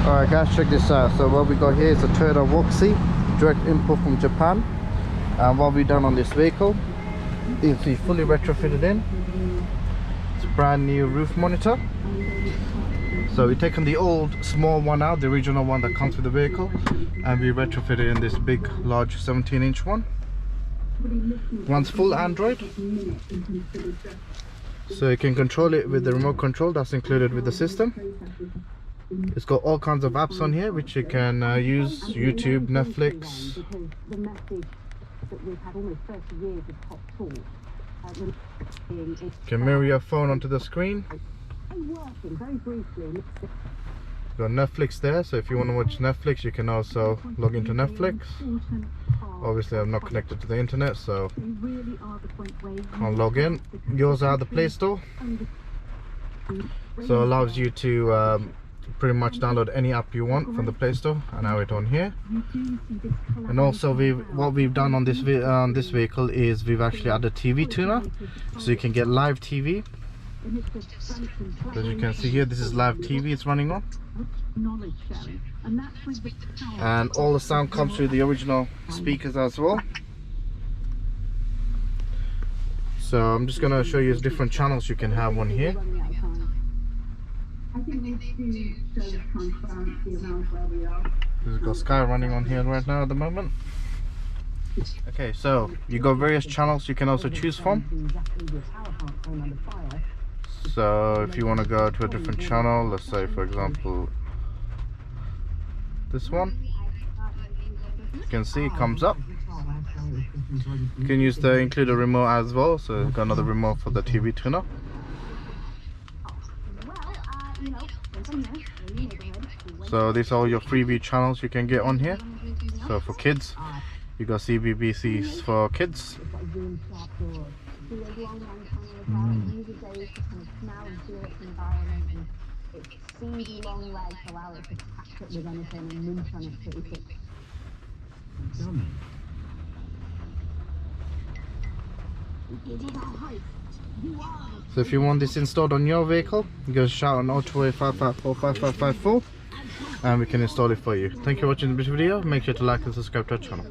Alright guys, check this out. So what we got here is a Toyota Voxy, direct import from Japan. And what we've done on this vehicle is we fully retrofitted in. It's a brand new roof monitor. So we've taken the old small one out, the original one that comes with the vehicle, and we retrofitted in this big large 17-inch one. One's full Android, so you can control it with the remote control that's included with the system. It's got all kinds of apps on here which you can use: YouTube, Netflix. You can mirror your phone onto the screen. Got Netflix there, so if you want to watch Netflix you can also log into Netflix. Obviously I'm not connected to the internet, so I'll log in. Yours are the Play Store, so it allows you to pretty much download any app you want from the Play Store and have it on here. And also what we've done on this vehicle is we've actually added TV tuner, so you can get live TV. As you can see here, this is live TV it's running on, and all the sound comes through the original speakers as well. So I'm just going to show you different channels you can have on here. We've got Sky running on here right now at the moment. Okay, so you got various channels you can also choose from. So if you want to go to a different channel, let's say for example this one, you can see it comes up. You can use the included remote as well, so you've got another remote for the TV tuner. So these are all your freeview channels you can get on here. So for kids, you got CBBCs for kids. So if you want this installed on your vehicle, you go shout on 028 554 5554 and we can install it for you. Thank you for watching this video. Make sure to like and subscribe to our channel.